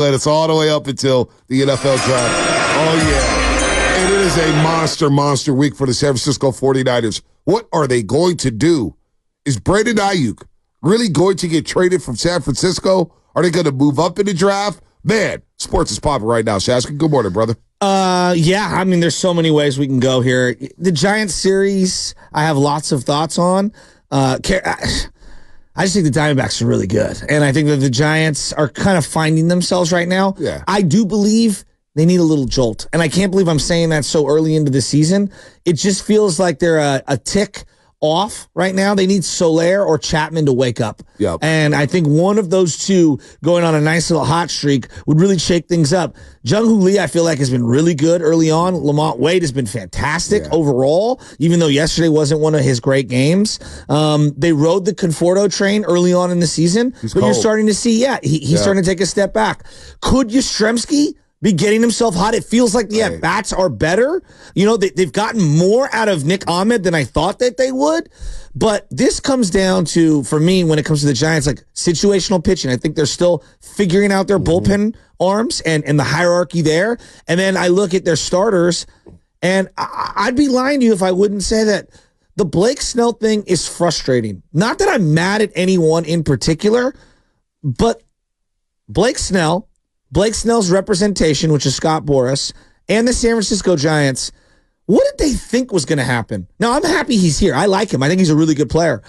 Let us all the way up until the NFL draft. Oh, yeah. And it is a monster week for the San Francisco 49ers. What are they going to do? Is Brandon Aiyuk really going to get traded from San Francisco? Are they going to move up in the draft? Man, sports is popping right now. Shaskin, good morning, brother. Yeah, I mean, there's so many ways we can go here. The Giants series, I have lots of thoughts on. I just think the Diamondbacks are really good. And I think that the Giants are kind of finding themselves right now. Yeah. I do believe they need a little jolt. And I can't believe I'm saying that so early into the season. It just feels like they're a tick off right now. They need Soler or Chapman to wake up. Yep. And I think one of those two going on a nice little hot streak would really shake things up. Jung-Hoo Lee, I feel like, has been really good early on. Lamont Wade has been fantastic overall, even though yesterday wasn't one of his great games. They rode the Conforto train early on in the season, but you're starting to see, he's starting to take a step back. Could Yastrzemski be getting himself hot? It feels like the at-bats are better. You know, they've gotten more out of Nick Ahmed than I thought that they would. But this comes down to, for me, when it comes to the Giants, like situational pitching. I think they're still figuring out their bullpen arms and the hierarchy there. And then I look at their starters, and I'd be lying to you if I wouldn't say that the Blake Snell thing is frustrating. Not that I'm mad at anyone in particular, but Blake Snell's representation, which is Scott Boras, and the San Francisco Giants, what did they think was going to happen? Now, I'm happy he's here. I like him. I think he's a really good player.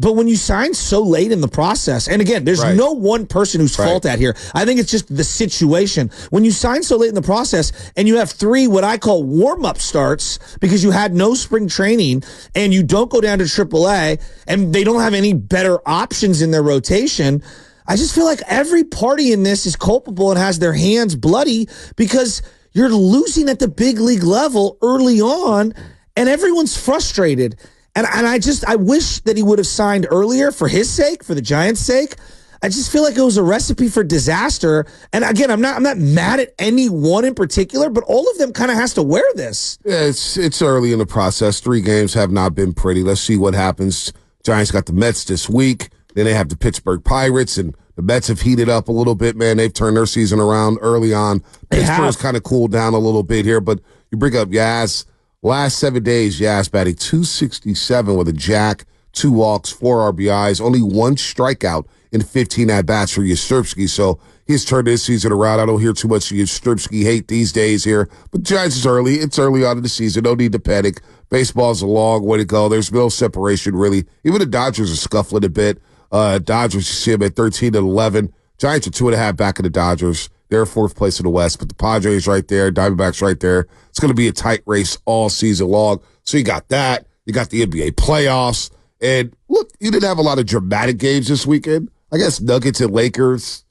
But when you sign so late in the process, and again, there's no one person who's fault at here. I think it's just the situation. When you sign so late in the process and you have 3 what I call warm-up starts because you had no spring training and you don't go down to AAA and they don't have any better options in their rotation, I just feel like every party in this is culpable and has their hands bloody because you're losing at the big league level early on, and everyone's frustrated. And I wish that he would have signed earlier for his sake, for the Giants' sake. I just feel like it was a recipe for disaster. And again, I'm not mad at any one in particular, but all of them kind of has to wear this. Yeah, it's early in the process. 3 games have not been pretty. Let's see what happens. Giants got the Mets this week. Then they have the Pittsburgh Pirates, and the Mets have heated up a little bit, man. They've turned their season around early on. Pittsburgh's kind of cooled down a little bit here, but you bring up Yaz. Last 7 days, Yaz batting .267 with a jack, 2 walks, 4 RBIs, only 1 strikeout in 15 at-bats for Yastrzemski. So he's turned his season around. I don't hear too much Yastrzemski hate these days here. But Giants is early. It's early on in the season. No need to panic. Baseball's a long way to go. There's no separation, really. Even the Dodgers are scuffling a bit. Dodgers, you see them at 13-11. Giants are 2.5 back of the Dodgers. They're 4th place in the West, but the Padres right there, Diamondbacks right there. It's going to be a tight race all season long. So you got that. You got the NBA playoffs. And look, you didn't have a lot of dramatic games this weekend. I guess Nuggets and Lakers,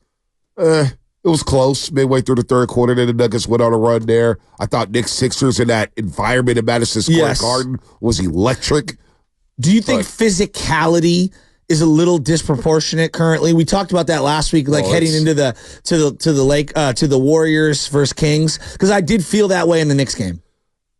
it was close midway through the third quarter. Then the Nuggets went on a run there. I thought Knicks Sixers in that environment at Madison Square Garden was electric. Do you think physicality is a little disproportionate currently? We talked about that last week, like heading into the Warriors versus Kings, because I did feel that way in the Knicks game.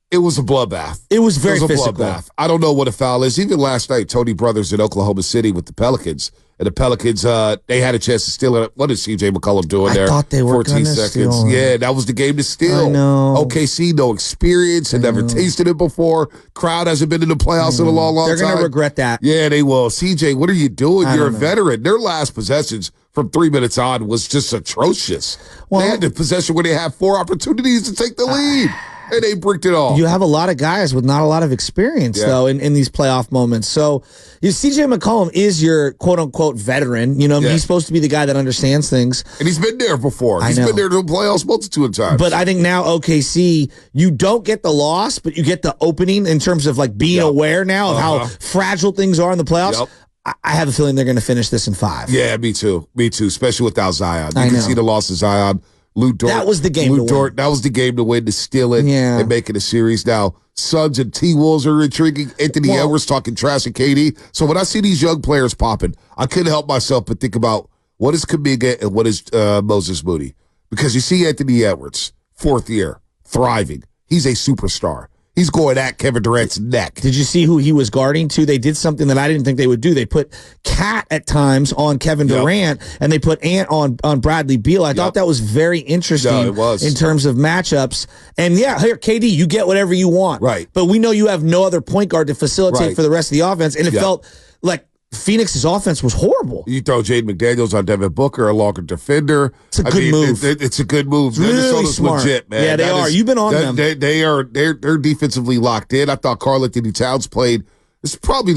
It was a bloodbath. It was very physical. Bloodbath. I don't know what a foul is. Even last night, Tony Brothers in Oklahoma City with the Pelicans. And the Pelicans, they had a chance to steal it. What is C.J. McCollum doing there? I thought they were 14 seconds. Steal. Yeah, that was the game to steal. I know. OKC, no experience, and never tasted it before. Crowd hasn't been in the playoffs in a long time. They're going to regret that. Yeah, they will. C.J., what are you doing? You're a veteran. Their last possessions from 3 minutes on was just atrocious. Well, they had the possession where they had 4 opportunities to take the lead. And they bricked it all. You have a lot of guys with not a lot of experience, though, in these playoff moments. So C.J. McCollum is your quote-unquote veteran. You know, he's supposed to be the guy that understands things. And he's been there before. He's been there to the playoffs multitude of times. But I think now OKC, you don't get the loss, but you get the opening in terms of like being aware now of how fragile things are in the playoffs. I have a feeling they're going to finish this in 5. Yeah, me too. Me too, especially without Zion. You can see the loss of Zion. Lou Dort, that was the game to win. That was the game to win, to steal it and make it a series. Now, Suggs and T-Wolves are intriguing. Anthony Edwards talking trash to KD. So when I see these young players popping, I couldn't help myself but think about what is Kuminga and what is Moses Moody. Because you see Anthony Edwards, 4th year, thriving. He's a superstar. He's going at Kevin Durant's neck. Did you see who he was guarding to? They did something that I didn't think they would do. They put Cat at times on Kevin Durant, and they put Ant on Bradley Beal. I thought that was very interesting in terms of matchups. And yeah, here, KD, you get whatever you want. Right. But we know you have no other point guard to facilitate for the rest of the offense, and it felt like Phoenix's offense was horrible. You throw Jaden McDaniels on Devin Booker, a longer defender. It's a good move. It's a good move. Really smart. Legit, man. Yeah, they are. You've been on them. They're defensively locked in. I thought Karl-Anthony Towns played. It's probably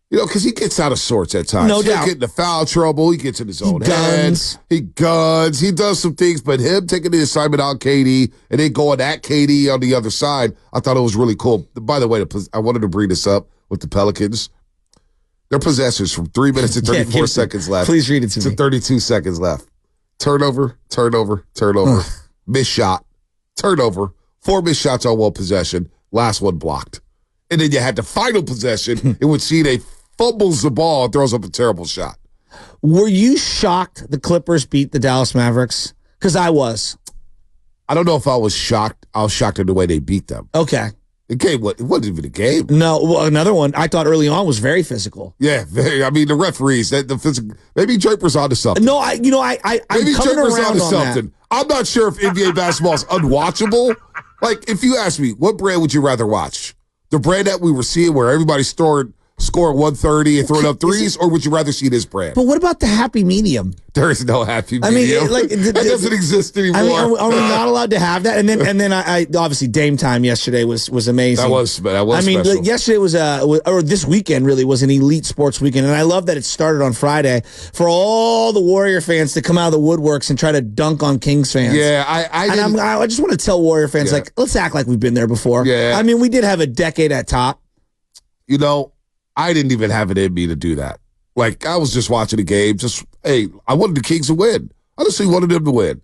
because he gets out of sorts at times. No doubt. He'll get into foul trouble. He gets in his own head. He guns. He does some things, but him taking the assignment on KD and then going at KD on the other side, I thought it was really cool. By the way, I wanted to bring this up with the Pelicans. Their possessions from 3 minutes and 34 seconds left. Please read it to me. 32 seconds left. Turnover. Missed shot. Turnover. 4 missed shots on one possession. Last one blocked. And then you had the final possession in which CJ fumbles the ball and throws up a terrible shot. Were you shocked the Clippers beat the Dallas Mavericks? Because I was. I don't know if I was shocked. I was shocked at the way they beat them. Okay. The game, it wasn't even a game. No, well, another one I thought early on was very physical. Yeah, I mean the referees, maybe Draper's onto something. No, I'm maybe coming Draper's around onto on something. That. I'm not sure if NBA basketball is unwatchable. Like, if you ask me, what brand would you rather watch? The brand that we were seeing where everybody scoring 130 and throwing up threes, or would you rather see this brand? But what about the happy medium? There is no happy medium. I mean, that doesn't exist anymore. I mean, are we not allowed to have that? And then I obviously Dame time yesterday was amazing. That was I mean, special. Yesterday was or this weekend really was an elite sports weekend, and I love that it started on Friday for all the Warrior fans to come out of the woodworks and try to dunk on Kings fans. Yeah, I just want to tell Warrior fans let's act like we've been there before. Yeah, I mean, we did have a decade at top. You know, I didn't even have it in me to do that. Like, I was just watching the game. I wanted the Kings to win. I just wanted them to win.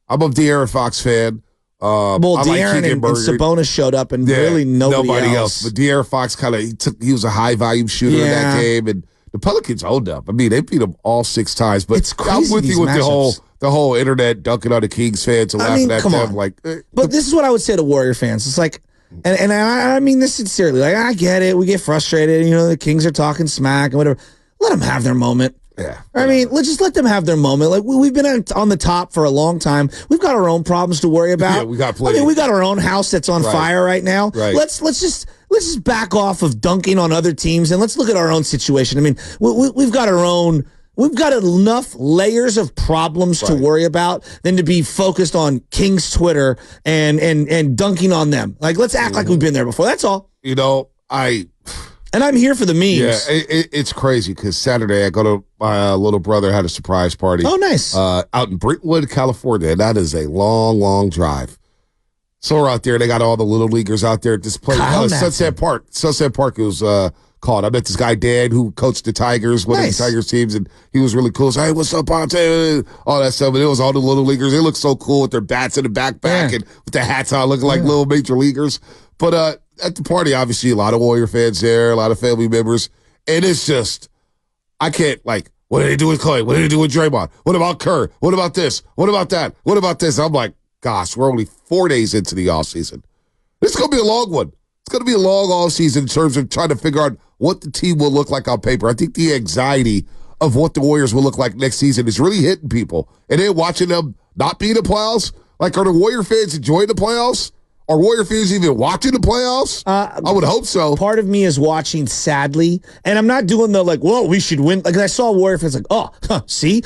I'm a De'Aaron Fox fan. De'Aaron and Sabonis showed up, and really nobody else. But De'Aaron Fox he was a high volume shooter in that game, and the Pelicans owned up. I mean, they beat them all 6 times. But it's crazy, I'm with you with the whole internet dunking on the Kings fans and laughing at them. But this is what I would say to Warrior fans. It's like. And I mean this sincerely. Like, I get it. We get frustrated. You know, the Kings are talking smack and whatever. Let them have their moment. Yeah. I mean, let's just let them have their moment. Like, we've been on the top for a long time. We've got our own problems to worry about. Yeah, we got plenty. I mean, we got our own house that's on fire right now. Right. Let's just back off of dunking on other teams and let's look at our own situation. I mean, we've got our own. We've got enough layers of problems to worry about than to be focused on King's Twitter and dunking on them. Like, let's act like we've been there before. That's all. You know, and I'm here for the memes. Yeah, it's crazy because Saturday I go to my little brother had a surprise party. Oh, nice. Out in Brentwood, California. And that is a long, long drive. So we're out there. They got all the little leaguers out there at this place. Sunset Park. Sunset Park, it was called. I met this guy, Dan, who coached the Tigers, one of the Tigers teams, and he was really cool. So, hey, what's up, Ponte? All that stuff. And it was all the little leaguers. They looked so cool with their bats in the backpack and with their hats on, looking like little major leaguers. But at the party, obviously, a lot of Warrior fans there, a lot of family members. And it's just, I can't, what did they do with Clay? What did they do with Draymond? What about Kerr? What about this? What about that? What about this? I'm like, gosh, we're only 4 days into the offseason. This is going to be a long one. It's going to be a long offseason in terms of trying to figure out what the team will look like on paper. I think the anxiety of what the Warriors will look like next season is really hitting people. And then watching them not be in the playoffs, are the Warrior fans enjoying the playoffs? Are Warrior fans even watching the playoffs? I would hope so. Part of me is watching sadly, and I'm not doing the we should win. Like, I saw Warrior fans see,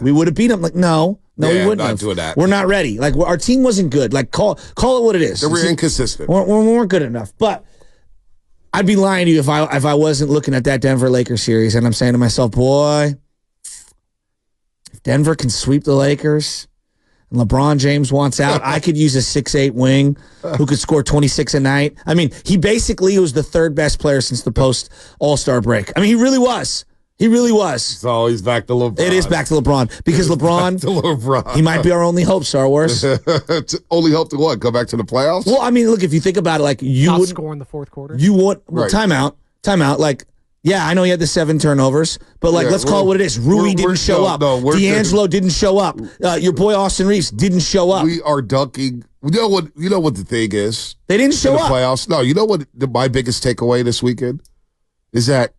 we would have beat them. Like, no, we wouldn't not have. Doing that. We're not ready. Like, our team wasn't good. Like, call it what it is. They were inconsistent. We weren't good enough. But I'd be lying to you if I wasn't looking at that Denver Lakers series, and I'm saying to myself, boy, if Denver can sweep the Lakers and LeBron James wants out, I could use a 6'8" wing who could score 26 a night. I mean, he basically was the third best player since the post All-Star break. I mean, he really was. He really was. So he's back to LeBron. It is back to LeBron because LeBron, he might be our only hope, Star Wars. Only hope to what? Go back to the playoffs? Well, I mean, look, if you think about it, you would wouldn't score in the fourth quarter. You would timeout. Like, yeah, I know he had the 7 turnovers, but let's call it what it is. Rui didn't show up. D'Angelo didn't show up. Your boy Austin Reeves didn't show up. We are dunking You know what the thing is? They didn't show in the up. Playoffs. No, you know what? My biggest takeaway this weekend is that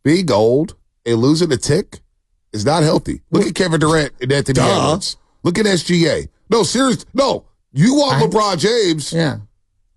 being old and losing a tick is not healthy. Look at Kevin Durant and Anthony Edwards. Look at SGA. No, seriously. No, you want LeBron James. Yeah.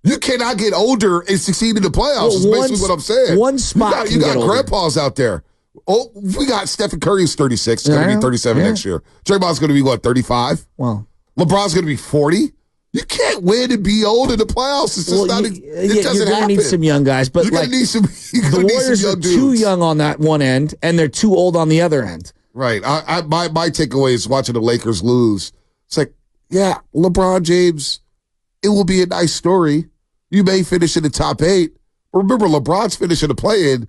You cannot get older and succeed in the playoffs. Is basically what I'm saying. One spot. You got grandpas out there. Oh, we got Stephen Curry who's 36. He's going to be 37 next year. Draymond's going to be, 35? Well, LeBron's going to be 40. You can't win and be old in the playoffs. It's just not. It doesn't you're going to need some young guys, but the Warriors are too young on that one end, and they're too old on the other end. Right. My takeaway is watching the Lakers lose. It's like, yeah, LeBron James, it will be a nice story. You may finish in the top 8. But remember, LeBron's finishing the play-in,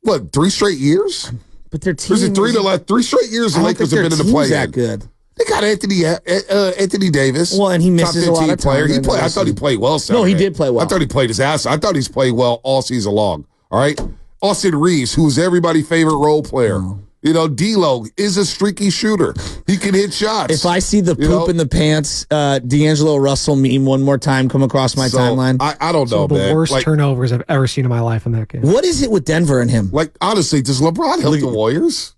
3 straight years? But their team. Is it 3 straight years the Lakers have been in the play-in? That good. They got Anthony Davis. Well, and he misses a lot of time. I thought he played well Saturday. No, he did play well. I thought he played his ass. I thought he's played well all season long. All right? Austin Reeves, who's everybody's favorite role player. Oh. D'Lo is a streaky shooter. He can hit shots. If I see the poop in the pants D'Angelo Russell meme one more time come across my timeline. I don't know, man. The worst turnovers I've ever seen in my life in that game. What is it with Denver and him? Honestly, does LeBron help the Warriors?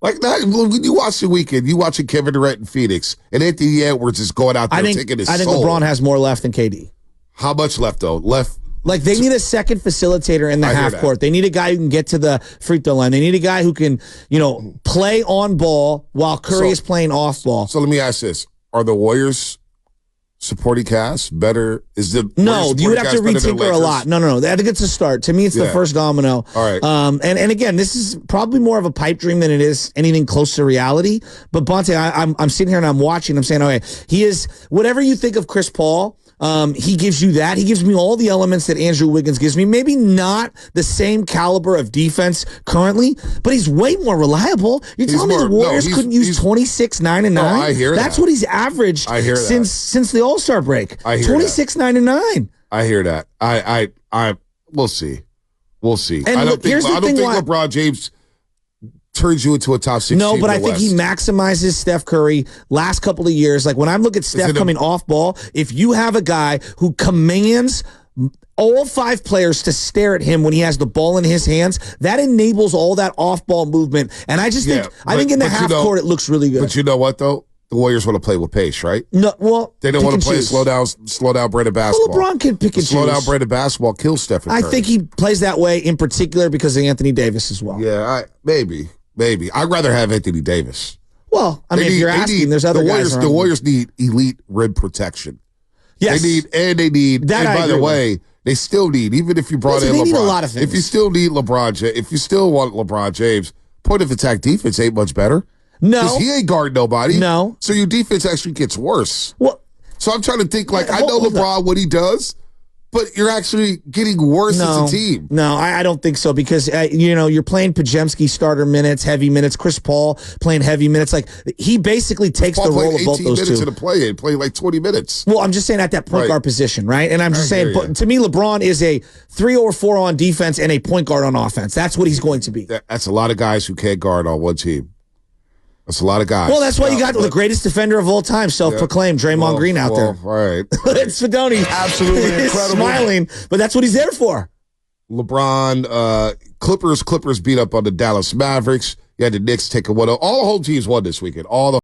That, when you watch the weekend, you watching Kevin Durant in Phoenix, and Anthony Edwards is going out there taking his soul. I think LeBron has more left than KD. How much left, though? They need a second facilitator in the half court. They need a guy who can get to the free throw line. They need a guy who can, play on ball while Curry is playing off ball. So let me ask this. Are the Warriors supporting cast better? No, you would have to retinker a lot. No. I think it's a start. To me, it's the first domino. All right. And again, this is probably more of a pipe dream than it is anything close to reality. But Bonte, I'm sitting here and I'm watching. I'm saying, okay, he is whatever you think of Chris Paul. He gives you that. He gives me all the elements that Andrew Wiggins gives me. Maybe not the same caliber of defense currently, but he's way more reliable. You're telling me the Warriors couldn't use 26, 9, and 9? I hear That's what he's averaged since the All-Star break. I hear 26, 9, and 9. I hear that. We'll see. And I don't think LeBron James turns you into a top 6 No, but I think he maximizes Steph Curry last couple of years. Like when I look at Steph coming off ball, if you have a guy who commands all 5 players to stare at him when he has the ball in his hands, that enables all that off-ball movement. And I just think in the half court it looks really good. But you know what though? The Warriors want to play with pace, right? No, well, they don't want to play slow down Brandon basketball. Well, LeBron can pick and choose. Slow down Brandon basketball kills Stephen Curry. I think he plays that way in particular because of Anthony Davis as well. Yeah, maybe. I'd rather have Anthony Davis. Well, if you're asking, there's other guys around. The Warriors need elite rim protection. Yes. They need, that and by the way, they still need, even if you brought in LeBron. They need a lot of things. If you still need LeBron, if you still want LeBron James, point of attack defense ain't much better. No. Because he ain't guarding nobody. No. So your defense actually gets worse. Well, so I'm trying to think, I know LeBron, what he does, but you're actually getting worse as a team. No, I don't think so because, you're playing Pajemski starter minutes, heavy minutes. Chris Paul playing heavy minutes. He basically takes the role of both those two. 18 minutes in the play-in, playing 20 minutes. Well, I'm just saying at that point guard position, right? And I'm just saying, to me, LeBron is a 3 or 4 on defense and a point guard on offense. That's what he's going to be. That's a lot of guys who can't guard on one team. That's a lot of guys. Well, that's why you got the greatest defender of all time, self-proclaimed Draymond Green out there. Right. It's Fedoni. Absolutely incredible. Smiling, but that's what he's there for. LeBron, Clippers beat up on the Dallas Mavericks. You had the Knicks take a 1-0. All the whole teams won this weekend. All the